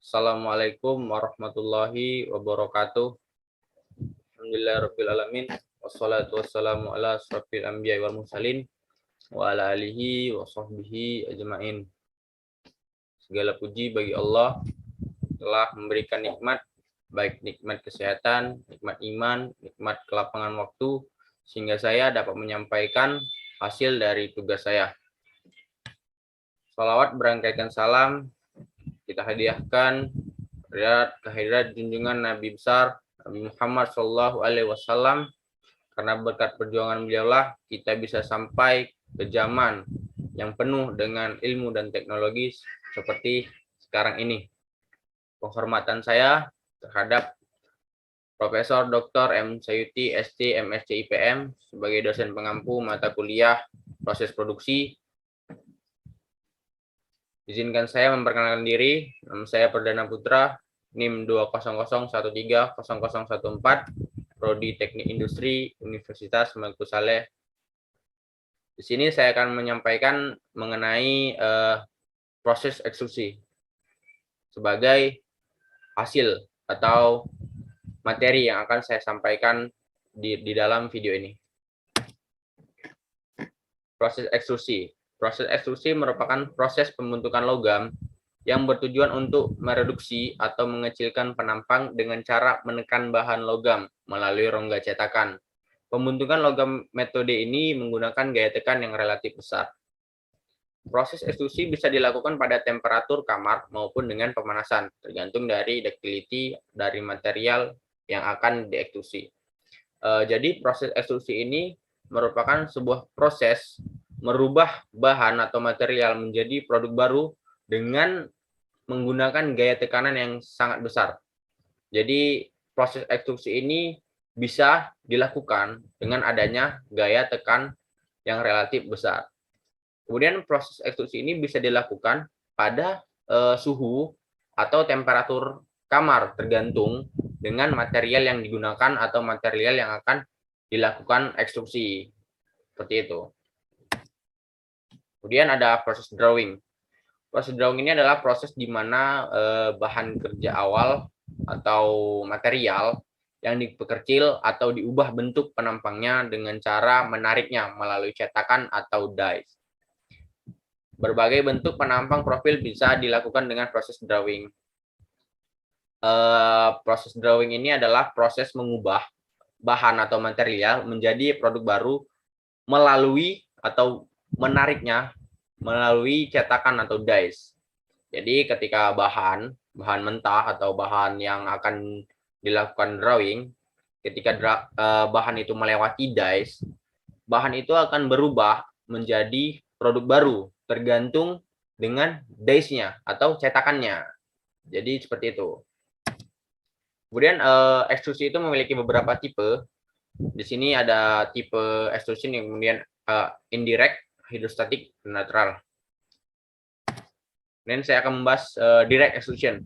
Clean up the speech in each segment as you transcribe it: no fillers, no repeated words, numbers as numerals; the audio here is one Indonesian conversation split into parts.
Assalamualaikum warahmatullahi wabarakatuh. Alhamdulillahirabbil alamin. Wassalatu wassalamu ala asrofil anbiya'i wal mursalin wa ala alihi wa sahbihi ajmain. Segala puji bagi Allah telah memberikan nikmat, baik nikmat kesehatan, nikmat iman, nikmat kelapangan waktu, sehingga saya dapat menyampaikan hasil dari tugas saya. Salawat berangkaikan salam kita hadiahkan kehadirat junjungan Nabi besar Nabi Muhammad Shallallahu Alaihi Wasallam, karena berkat perjuangan beliaulah kita bisa sampai ke zaman yang penuh dengan ilmu dan teknologi seperti sekarang ini. Penghormatan saya terhadap Profesor Dr. M. Sayuti, ST, MSc IPM sebagai dosen pengampu mata kuliah proses produksi. Izinkan saya memperkenalkan diri. Nama saya Perdana Putra, NIM 200130014, Prodi Teknik Industri, Universitas Mangku Saleh. Di sini saya akan menyampaikan mengenai proses ekstrusi sebagai hasil atau materi yang akan saya sampaikan di dalam video ini. Proses ekstrusi. Proses ekstrusi merupakan proses pembentukan logam yang bertujuan untuk mereduksi atau mengecilkan penampang dengan cara menekan bahan logam melalui rongga cetakan. Pembentukan logam metode ini menggunakan gaya tekan yang relatif besar. Proses ekstrusi bisa dilakukan pada temperatur kamar maupun dengan pemanasan, tergantung dari ductility dari material yang akan diekstrusi. Jadi proses ekstrusi ini merupakan sebuah proses merubah bahan atau material menjadi produk baru dengan menggunakan gaya tekanan yang sangat besar. Jadi proses ekstrusi ini bisa dilakukan dengan adanya gaya tekan yang relatif besar. Kemudian proses ekstrusi ini bisa dilakukan pada suhu atau temperatur kamar, tergantung dengan material yang digunakan atau material yang akan dilakukan ekstrusi. Seperti itu. Kemudian ada proses drawing. Proses drawing ini adalah proses di mana bahan kerja awal atau material yang diperkecil atau diubah bentuk penampangnya dengan cara menariknya melalui cetakan atau dies. Berbagai bentuk penampang profil bisa dilakukan dengan proses drawing. Proses drawing ini adalah proses mengubah bahan atau material menjadi produk baru melalui atau menariknya melalui cetakan atau dies. Jadi ketika bahan mentah atau bahan yang akan dilakukan drawing, ketika bahan itu melewati dies, bahan itu akan berubah menjadi produk baru tergantung dengan dies-nya atau cetakannya. Jadi seperti itu. Kemudian ekstrusi itu memiliki beberapa tipe. Di sini ada tipe extrusion yang kemudian indirect, hidrostatik, dan natural. Kemudian saya akan membahas direct extrusion.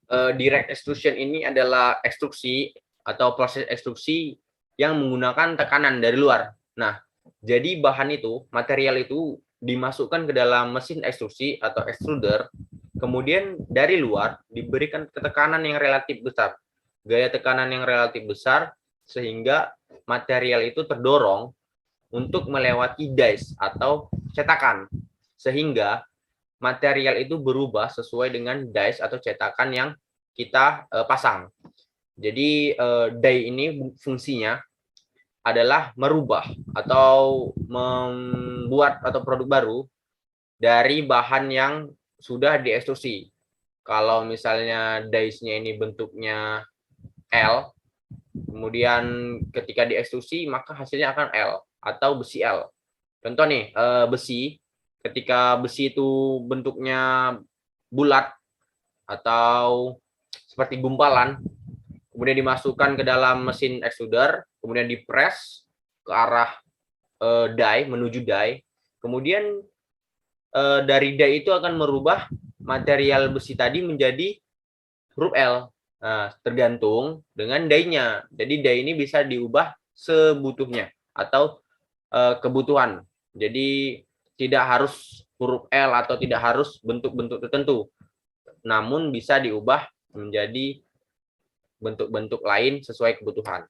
Direct extrusion ini adalah ekstruksi atau proses ekstruksi yang menggunakan tekanan dari luar. Nah, jadi bahan itu, material itu dimasukkan ke dalam mesin ekstruksi atau extruder, kemudian dari luar diberikan tekanan yang relatif besar. Gaya tekanan yang relatif besar sehingga material itu terdorong untuk melewati dies atau cetakan, sehingga material itu berubah sesuai dengan dies atau cetakan yang kita pasang. Jadi die ini fungsinya adalah merubah atau membuat atau produk baru dari bahan yang sudah diekstrusi. Kalau misalnya dies-nya ini bentuknya L, kemudian ketika diekstrusi maka hasilnya akan L atau besi L. Contoh nih, besi, ketika besi itu bentuknya bulat atau seperti gumpalan, kemudian dimasukkan ke dalam mesin extruder, kemudian dipres ke arah die, menuju die, kemudian dari die itu akan merubah material besi tadi menjadi huruf L. Nah, tergantung dengan die-nya. Jadi die ini bisa diubah sebutuhnya atau kebutuhan. Jadi tidak harus huruf L atau tidak harus bentuk-bentuk tertentu. namun bisa diubah menjadi bentuk-bentuk lain sesuai kebutuhan.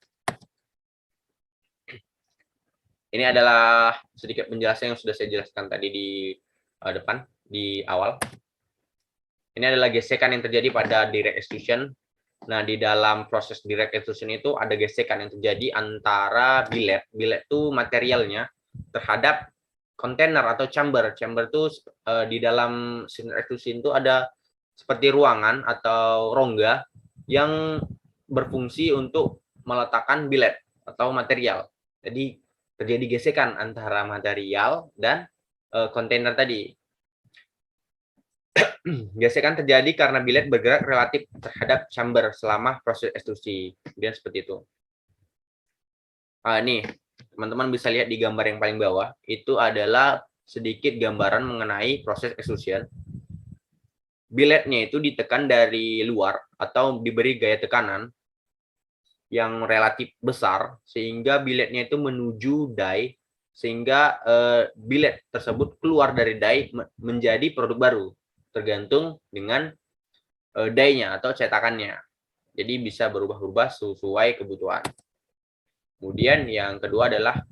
Ini adalah sedikit penjelasan yang sudah saya jelaskan tadi di depan, di awal. Ini adalah gesekan yang terjadi pada direct extrusion. Nah, di dalam proses direct extrusion itu ada gesekan yang terjadi antara billet. Billet itu materialnya terhadap kontainer atau chamber. Chamber itu di dalam mesin extrusion itu ada seperti ruangan atau rongga yang berfungsi untuk meletakkan billet atau material. Jadi terjadi gesekan antara material dan kontainer tadi. Gesekan terjadi karena billet bergerak relatif terhadap chamber selama proses ekstrusi. Kemudian seperti itu. Nih, teman-teman bisa lihat di gambar yang paling bawah, itu adalah sedikit gambaran mengenai proses extrusion. Billetnya itu ditekan dari luar atau diberi gaya tekanan yang relatif besar, sehingga billetnya itu menuju die, sehingga billet tersebut keluar dari die menjadi produk baru, tergantung dengan die-nya atau cetakannya. Jadi bisa berubah-ubah sesuai kebutuhan. Kemudian yang kedua adalah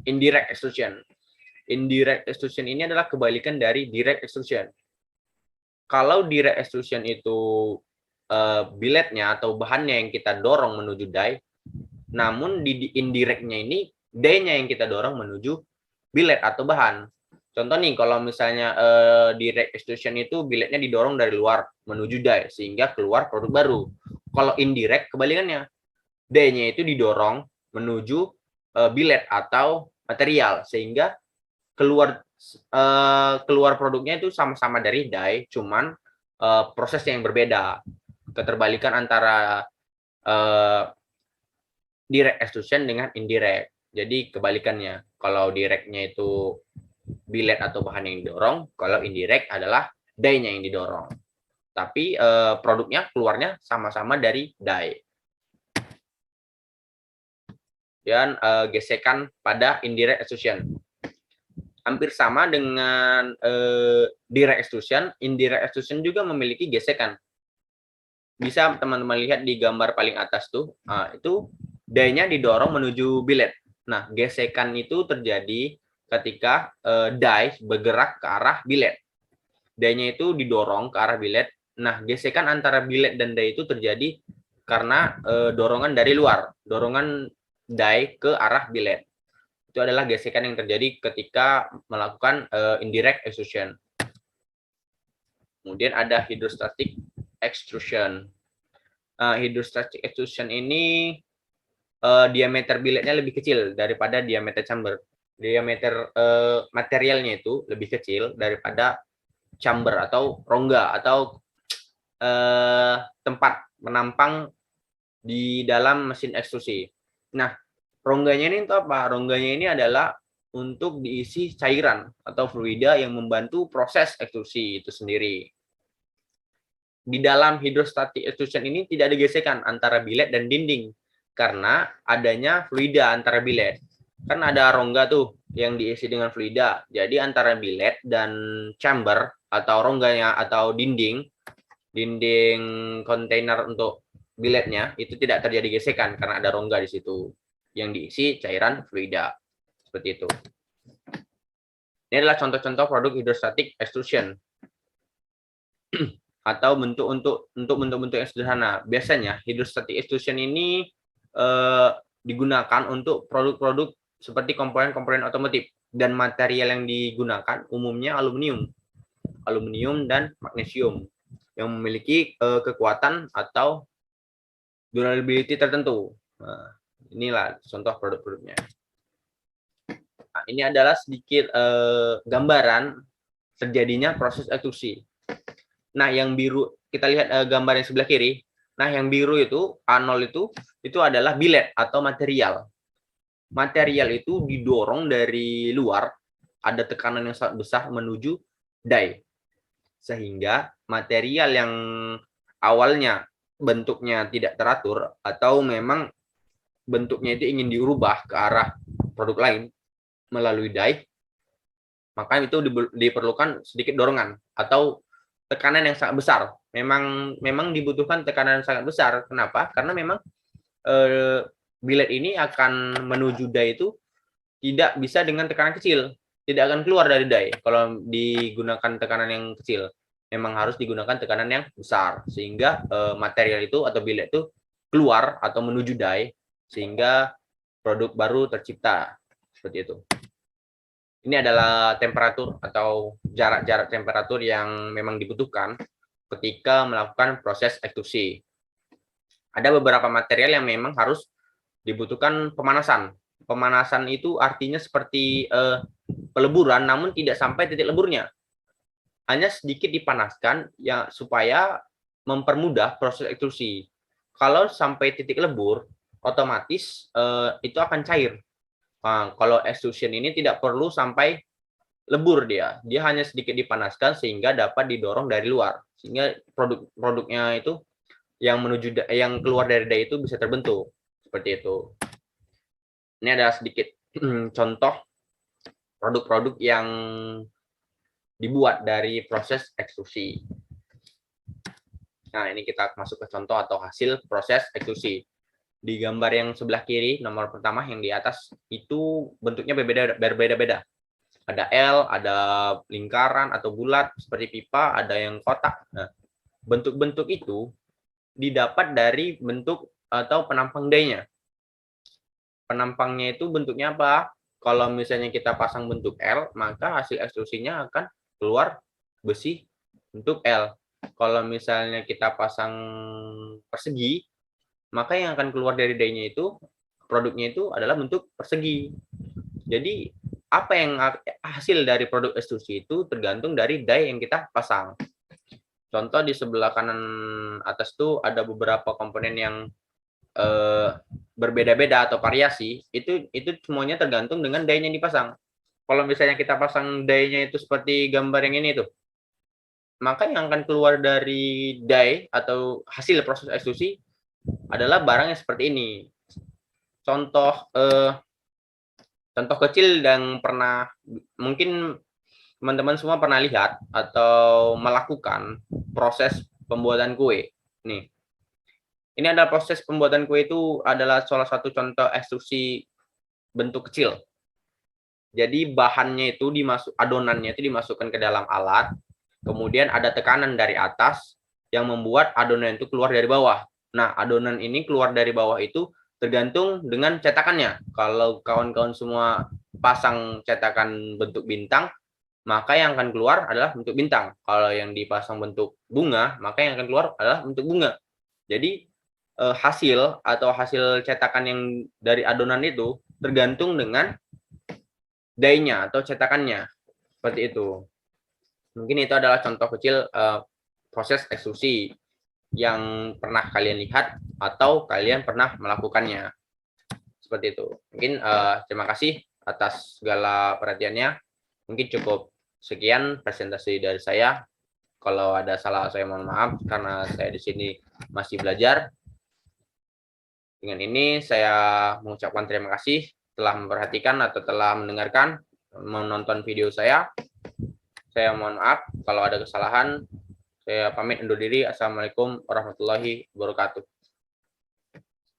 indirect extrusion. Indirect extrusion ini adalah kebalikan dari direct extrusion. Kalau direct extrusion itu billetnya atau bahannya yang kita dorong menuju die, namun di indirectnya ini die-nya yang kita dorong menuju billet atau bahan. Contoh nih, kalau misalnya direct extrusion itu billetnya didorong dari luar menuju die sehingga keluar produk baru. Kalau indirect kebalikannya, die-nya itu didorong menuju billet atau material sehingga keluar produknya itu sama-sama dari die, cuman proses yang berbeda. Keterbalikan antara direct extrusion dengan indirect. Jadi kebalikannya, kalau directnya itu billet atau bahan yang didorong, kalau indirect adalah die-nya yang didorong. Tapi produknya keluarnya sama-sama dari die. Dan gesekan pada indirect extrusion. Hampir sama dengan direct extrusion, indirect extrusion juga memiliki gesekan. Bisa teman-teman lihat di gambar paling atas tuh, itu die-nya didorong menuju billet. Nah, gesekan itu terjadi ketika die bergerak ke arah billet. Die-nya itu didorong ke arah billet. Nah, gesekan antara billet dan die itu terjadi karena dorongan dari luar, dorongan die ke arah billet. Itu adalah gesekan yang terjadi ketika melakukan indirect extrusion. Kemudian ada hydrostatic extrusion. Hydrostatic extrusion ini diameter billetnya lebih kecil daripada diameter chamber. Diameter materialnya itu lebih kecil daripada chamber atau rongga atau tempat menampang di dalam mesin ekstrusi. Nah, rongganya ini untuk apa? Rongganya ini adalah untuk diisi cairan atau fluida yang membantu proses ekstrusi itu sendiri. Di dalam hydrostatic extrusion ini tidak ada gesekan antara billet dan dinding karena adanya fluida antara billet. Kan ada rongga tuh yang diisi dengan fluida. Jadi antara billet dan chamber atau rongganya atau dinding kontainer untuk billetnya itu tidak terjadi gesekan karena ada rongga di situ yang diisi cairan fluida. Seperti itu. Ini adalah contoh-contoh produk hydrostatic extrusion atau bentuk-bentuk yang sederhana. Biasanya hydrostatic extrusion ini digunakan untuk produk-produk seperti komponen-komponen otomotif dan material yang digunakan umumnya aluminium dan magnesium yang memiliki kekuatan atau durability tertentu. Nah, inilah contoh produk-produknya. Nah, ini adalah sedikit gambaran terjadinya proses ekstrusi. Nah, yang biru kita lihat gambar yang sebelah kiri. Nah, yang biru itu A0 itu adalah billet atau material. Material itu didorong dari luar, ada tekanan yang sangat besar menuju die. Sehingga material yang awalnya bentuknya tidak teratur atau memang bentuknya itu ingin dirubah ke arah produk lain melalui die, maka itu diperlukan sedikit dorongan atau tekanan yang sangat besar memang dibutuhkan tekanan yang sangat besar. Kenapa? Karena memang billet ini akan menuju die itu tidak bisa dengan tekanan kecil, tidak akan keluar dari die kalau digunakan tekanan yang kecil. Memang harus digunakan tekanan yang besar sehingga material itu atau billet itu keluar atau menuju die sehingga produk baru tercipta. Seperti itu. Ini adalah temperatur atau jarak-jarak temperatur yang memang dibutuhkan ketika melakukan proses ekstrusi. Ada beberapa material yang memang harus dibutuhkan pemanasan. Pemanasan itu artinya seperti peleburan, namun tidak sampai titik leburnya. Hanya sedikit dipanaskan ya supaya mempermudah proses ekstrusi. Kalau sampai titik lebur, otomatis itu akan cair. Nah, kalau extrusion ini tidak perlu sampai lebur dia hanya sedikit dipanaskan sehingga dapat didorong dari luar, sehingga produknya itu yang keluar dari die itu bisa terbentuk seperti itu. Ini adalah sedikit contoh produk-produk yang dibuat dari proses ekstrusi. Nah, ini kita masuk ke contoh atau hasil proses ekstrusi. Di gambar yang sebelah kiri, nomor pertama yang di atas, itu bentuknya berbeda-beda. Ada L, ada lingkaran atau bulat seperti pipa, ada yang kotak. Nah, bentuk-bentuk itu didapat dari bentuk atau penampang die-nya. Penampangnya itu bentuknya apa? Kalau misalnya kita pasang bentuk L, maka hasil ekstrusinya akan keluar besi bentuk L. Kalau misalnya kita pasang persegi, maka yang akan keluar dari die-nya itu, produknya itu adalah bentuk persegi. Jadi apa yang hasil dari produk ekstrusi itu tergantung dari die yang kita pasang. Contoh di sebelah kanan atas itu ada beberapa komponen yang berbeda-beda atau variasi, itu semuanya tergantung dengan die-nya yang dipasang. Kalau misalnya kita pasang die-nya itu seperti gambar yang ini tuh, maka yang akan keluar dari die atau hasil proses ekstrusi adalah barang yang seperti ini. Contoh kecil yang pernah mungkin teman-teman semua pernah lihat atau melakukan proses pembuatan kue. Nih, ini adalah proses pembuatan kue itu adalah salah satu contoh ekstrusi bentuk kecil. Jadi bahannya itu adonannya itu dimasukkan ke dalam alat, kemudian ada tekanan dari atas yang membuat adonan itu keluar dari bawah. Nah, adonan ini keluar dari bawah itu tergantung dengan cetakannya. Kalau kawan-kawan semua pasang cetakan bentuk bintang, maka yang akan keluar adalah bentuk bintang. Kalau yang dipasang bentuk bunga, maka yang akan keluar adalah bentuk bunga. Jadi hasil cetakan yang dari adonan itu tergantung dengan die-nya atau cetakannya. Seperti itu. Mungkin itu adalah contoh kecil proses ekstrusi yang pernah kalian lihat atau kalian pernah melakukannya. Seperti itu. Mungkin terima kasih atas segala perhatiannya. Mungkin cukup sekian presentasi dari saya. Kalau ada salah saya mohon maaf karena saya di sini masih belajar. Dengan ini saya mengucapkan terima kasih telah memperhatikan atau telah mendengarkan, menonton video saya. Saya mohon maaf kalau ada kesalahan. Saya pamit undur diri. Assalamualaikum warahmatullahi wabarakatuh.